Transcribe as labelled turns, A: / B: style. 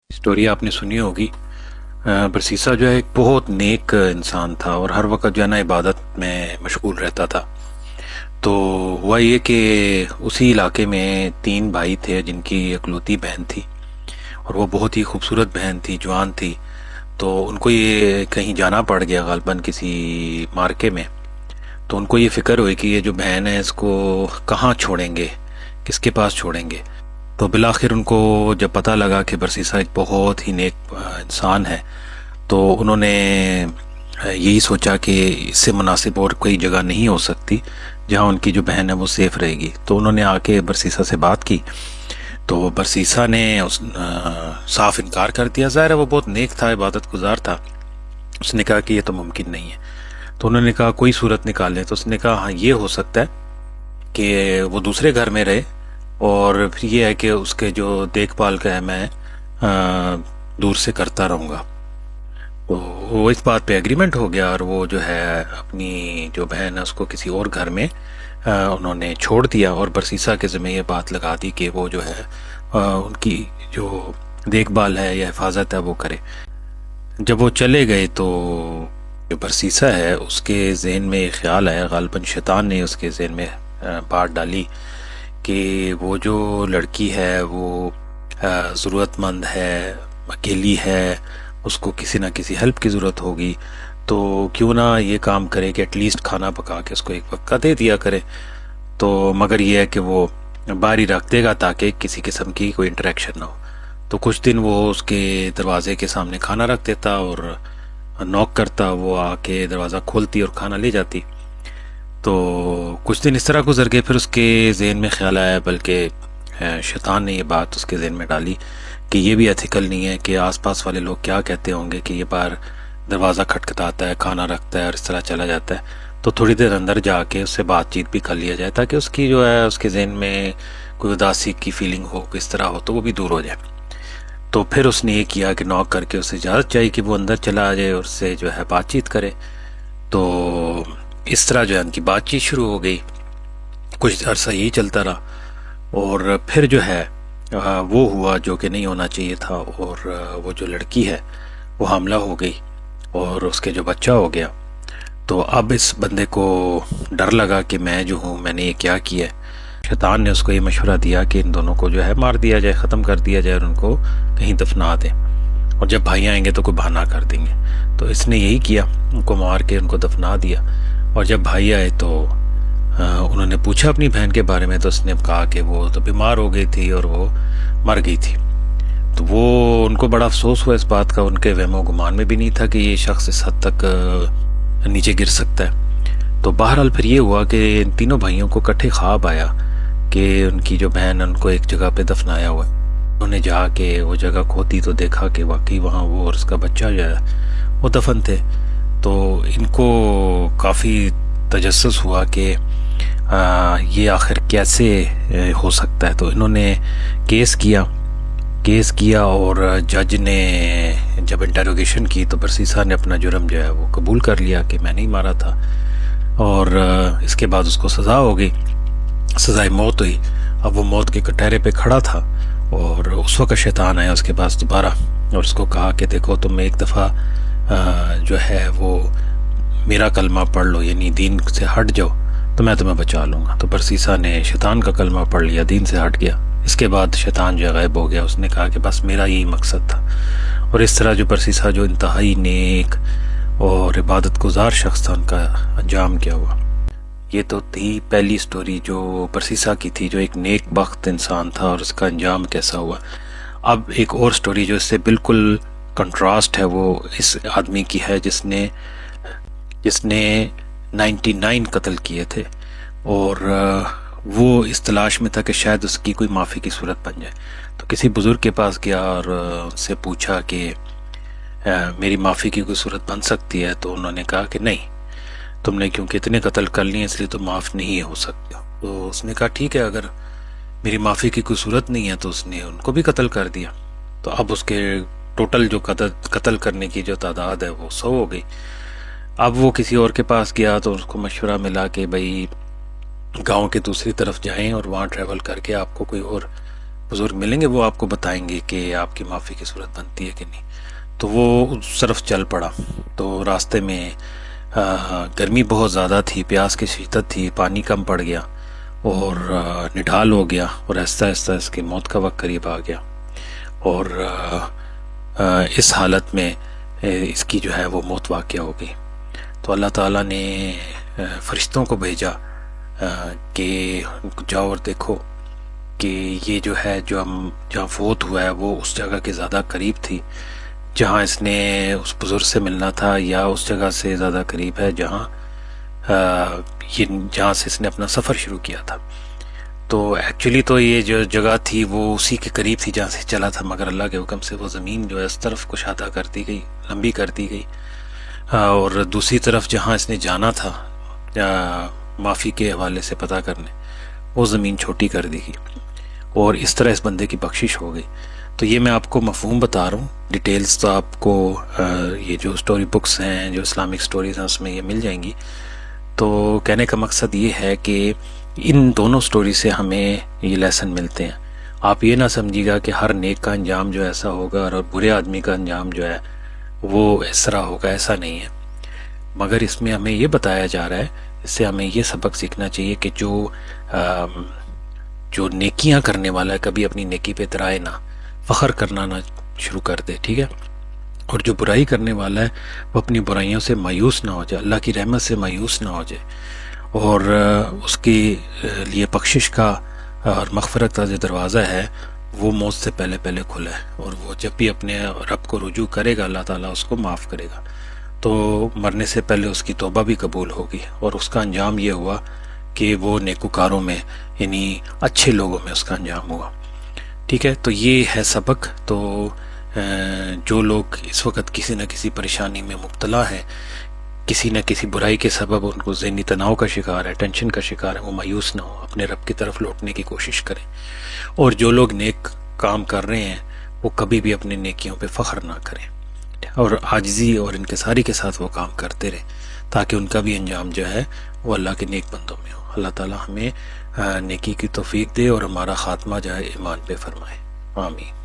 A: Story آپ نے سنی ہوگی۔ برسیسا جو ہے ایک بہت نیک انسان تھا اور ہر وقت جو ہے نا عبادت میں مشغول رہتا تھا۔ تو ہوا یہ کہ اسی علاقے میں تین بھائی تھے جن کی اکلوتی بہن تھی، اور وہ بہت ہی خوبصورت بہن تھی، جوان تھی۔ تو ان کو یہ کہیں جانا پڑ گیا غالباً کسی مارکے میں۔ تو ان کو یہ فکر ہوئی کہ یہ جو بہن ہے اس کو کہاں چھوڑیں گے، کس کے پاس چھوڑیں گے۔ تو بالآخر ان کو جب پتہ لگا کہ برسیسا ایک بہت ہی نیک انسان ہے، تو انہوں نے یہی سوچا کہ اس سے مناسب اور کوئی جگہ نہیں ہو سکتی جہاں ان کی جو بہن ہے وہ سیف رہے گی۔ تو انہوں نے آ کے برسیسا سے بات کی، تو برسیسا نے صاف انکار کر دیا۔ ظاہر ہے وہ بہت نیک تھا، عبادت گزار تھا۔ اس نے کہا کہ یہ تو ممکن نہیں ہے۔ تو انہوں نے کہا کوئی صورت نکال لیں۔ تو اس نے کہا ہاں یہ ہو سکتا ہے کہ وہ دوسرے گھر میں رہے، اور پھر یہ ہے کہ اس کے جو دیکھ بھال کا ہے میں دور سے کرتا رہوں گا۔ تو وہ اس بات پہ ایگریمنٹ ہو گیا، اور وہ جو ہے اپنی جو بہن ہے اس کو کسی اور گھر میں انہوں نے چھوڑ دیا، اور برسیسا کے ذمہ یہ بات لگا دی کہ وہ جو ہے ان کی جو دیکھ بھال ہے یا حفاظت ہے وہ کرے۔ جب وہ چلے گئے تو جو برسیسا ہے اس کے ذہن میں ایک خیال آیا، غالباً شیطان نے اس کے ذہن میں بات ڈالی کہ وہ جو لڑکی ہے وہ ضرورت مند ہے، اکیلی ہے، اس کو کسی نہ کسی ہیلپ کی ضرورت ہوگی، تو کیوں نہ یہ کام کرے کہ ایٹ لیسٹ کھانا پکا کے اس کو ایک وقت کا دے دیا کرے۔ تو مگر یہ ہے کہ وہ باہر ہی رکھ دے گا تاکہ کسی قسم کی کوئی انٹریکشن نہ ہو۔ تو کچھ دن وہ اس کے دروازے کے سامنے کھانا رکھ دیتا اور نوک کرتا، وہ آ کے دروازہ کھولتی اور کھانا لے جاتی۔ تو کچھ دن اس طرح گزر گئے، پھر اس کے ذہن میں خیال آیا، بلکہ شیطان نے یہ بات اس کے ذہن میں ڈالی کہ یہ بھی ایتھیکل نہیں ہے کہ آس پاس والے لوگ کیا کہتے ہوں گے کہ یہ باہر دروازہ کھٹکھٹاتا ہے، کھانا رکھتا ہے اور اس طرح چلا جاتا ہے۔ تو تھوڑی دیر اندر جا کے اس سے بات چیت بھی کر لیا جائے تاکہ اس کی جو ہے اس کے ذہن میں کوئی اداسی کی فیلنگ ہو، کس طرح ہو، تو وہ بھی دور ہو جائے۔ تو پھر اس نے یہ کیا کہ نوک کر کے اسے اجازت چاہیے کہ وہ اندر چلا آ جائے اور اس سے جو ہے بات چیت کرے۔ تو اس طرح جو ہے ان کی بات چیت شروع ہو گئی، کچھ عرصہ یہی چلتا رہا، اور پھر جو ہے وہ ہوا جو کہ نہیں ہونا چاہیے تھا، اور وہ جو لڑکی ہے وہ حاملہ ہو گئی اور اس کے جو بچہ ہو گیا۔ تو اب اس بندے کو ڈر لگا کہ میں جو ہوں میں نے یہ کیا کیا ہے۔ شیطان نے اس کو یہ مشورہ دیا کہ ان دونوں کو جو ہے مار دیا جائے، ختم کر دیا جائے اور ان کو کہیں دفنا دیں، اور جب بھائی آئیں گے تو کوئی بہانہ کر دیں گے۔ تو اس نے یہی کیا، ان کو مار کے ان کو دفنا دیا۔ اور جب بھائی آئے تو انہوں نے پوچھا اپنی بہن کے بارے میں، تو اس نے کہا کہ وہ تو بیمار ہو گئی تھی اور وہ مر گئی تھی۔ تو وہ ان کو بڑا افسوس ہوا اس بات کا، ان کے وہم و گمان میں بھی نہیں تھا کہ یہ شخص اس حد تک نیچے گر سکتا ہے۔ تو بہرحال پھر یہ ہوا کہ ان تینوں بھائیوں کو اکٹھے خواب آیا کہ ان کی جو بہن ان کو ایک جگہ پہ دفنایا ہوا ہے۔ انہوں نے جا کے وہ جگہ کھودی تو دیکھا کہ واقعی وہاں وہ اور اس کا بچہ جو ہے وہ دفن تھے۔ تو ان کو کافی تجسس ہوا کہ یہ آخر کیسے ہو سکتا ہے۔ تو انہوں نے کیس کیا اور جج نے جب انٹروگیشن کی تو برسیسا نے اپنا جرم جو ہے وہ قبول کر لیا کہ میں نہیں مارا تھا، اور اس کے بعد اس کو سزا ہو گئی، سزائے موت ہوئی۔ اب وہ موت کے کٹہرے پہ کھڑا تھا، اور اس وقت شیطان آیا اس کے پاس دوبارہ اور اس کو کہا کہ دیکھو تم ایک دفعہ جو ہے وہ میرا کلمہ پڑھ لو، یعنی دین سے ہٹ جاؤ تو میں تمہیں بچا لوں گا۔ تو برسیسا نے شیطان کا کلمہ پڑھ لیا، دین سے ہٹ گیا۔ اس کے بعد شیطان جو غائب ہو گیا۔ اس نے کہا کہ بس میرا یہی مقصد تھا۔ اور اس طرح جو برسیسا جو انتہائی نیک اور عبادت گزار شخص تھا، ان کا انجام کیا ہوا۔ یہ تو تھی پہلی سٹوری جو برسیسا کی تھی، جو ایک نیک بخت انسان تھا اور اس کا انجام کیسا ہوا۔ اب ایک اور سٹوری جو اس سے بالکل کنٹراسٹ ہے وہ اس آدمی کی ہے جس نے 99 قتل کیے تھے، اور وہ اس تلاش میں تھا کہ شاید اس کی کوئی معافی کی صورت بن جائے۔ تو کسی بزرگ کے پاس گیا اور ان سے پوچھا کہ میری معافی کی کوئی صورت بن سکتی ہے؟ تو انہوں نے کہا کہ نہیں، تم نے کیونکہ اتنے قتل کر لیے اس لیے تو معاف نہیں ہو سکتے۔ تو اس نے کہا ٹھیک ہے، اگر میری معافی کی کوئی صورت نہیں ہے۔ تو اس نے ان کو بھی قتل کر دیا۔ تو اب اس کے ٹوٹل جو قتل کرنے کی جو تعداد ہے وہ 100 ہو گئی۔ اب وہ کسی اور کے پاس گیا تو اس کو مشورہ ملا کہ بھئی گاؤں کے دوسری طرف جائیں اور وہاں ٹریول کر کے آپ کو کوئی اور بزرگ ملیں گے وہ آپ کو بتائیں گے کہ آپ کی معافی کی صورت بنتی ہے کہ نہیں. تو وہ اس طرف چل پڑا. تو راستے میں گرمی بہت زیادہ تھی، پیاس کی شدت تھی، پانی کم پڑ گیا اور نڈھال ہو گیا، اور آہستہ آہستہ اس کی موت کا وقت قریب آ گیا. اور اس حالت میں اس کی جو ہے وہ موت واقع ہو گئی. تو اللہ تعالیٰ نے فرشتوں کو بھیجا کہ جاؤ اور دیکھو کہ یہ جو ہے جو ہم جہاں فوت ہوا ہے وہ اس جگہ کے زیادہ قریب تھی جہاں اس نے اس بزرگ سے ملنا تھا، یا اس جگہ سے زیادہ قریب ہے جہاں یہ جہاں سے اس نے اپنا سفر شروع کیا تھا. تو ایکچولی تو یہ جو جگہ تھی وہ اسی کے قریب تھی جہاں سے چلا تھا، مگر اللہ کے حکم سے وہ زمین جو ہے اس طرف کشادہ کر دی گئی، لمبی کر دی گئی، اور دوسری طرف جہاں اس نے جانا تھا معافی کے حوالے سے پتہ کرنے، وہ زمین چھوٹی کر دی گئی، اور اس طرح اس بندے کی بخشش ہو گئی. تو یہ میں آپ کو مفہوم بتا رہا ہوں، ڈیٹیلز تو آپ کو یہ جو سٹوری بکس ہیں، جو اسلامک سٹوریز ہیں، اس میں یہ مل جائیں گی. تو کہنے کا مقصد یہ ہے کہ ان دونوں سٹوری سے ہمیں یہ لیسن ملتے ہیں. آپ یہ نہ سمجھیے گا کہ ہر نیک کا انجام جو ایسا ہوگا اور برے آدمی کا انجام جو ہے وہ اس طرح ہوگا، ایسا نہیں ہے. مگر اس میں ہمیں یہ بتایا جا رہا ہے، اس سے ہمیں یہ سبق سیکھنا چاہیے کہ جو نیکیاں کرنے والا ہے کبھی اپنی نیکی پہ اترائے نہ، فخر کرنا نہ شروع کر دے، ٹھیک ہے. اور جو برائی کرنے والا ہے وہ اپنی برائیوں سے مایوس نہ ہو جائے، اللہ کی رحمت سے مایوس نہ ہو جائے، اور اس کے لیے بخشش کا اور مغفرت کا جو دروازہ ہے وہ موت سے پہلے پہلے کھلا ہے، اور وہ جب بھی اپنے رب کو رجوع کرے گا اللہ تعالیٰ اس کو معاف کرے گا. تو مرنے سے پہلے اس کی توبہ بھی قبول ہوگی، اور اس کا انجام یہ ہوا کہ وہ نیکوکاروں میں، یعنی اچھے لوگوں میں اس کا انجام ہوا. ٹھیک ہے، تو یہ ہے سبق. تو جو لوگ اس وقت کسی نہ کسی پریشانی میں مبتلا ہے، کسی نہ کسی برائی کے سبب ان کو ذہنی تناؤ کا شکار ہے، ٹینشن کا شکار ہے، وہ مایوس نہ ہو، اپنے رب کی طرف لوٹنے کی کوشش کریں. اور جو لوگ نیک کام کر رہے ہیں وہ کبھی بھی اپنے نیکیوں پہ فخر نہ کریں، اور عاجزی اور انکساری کے ساتھ وہ کام کرتے رہیں تاکہ ان کا بھی انجام جو ہے وہ اللہ کے نیک بندوں میں ہو. اللہ تعالی ہمیں نیکی کی توفیق دے اور ہمارا خاتمہ جو ہے ایمان پہ فرمائے. آمین.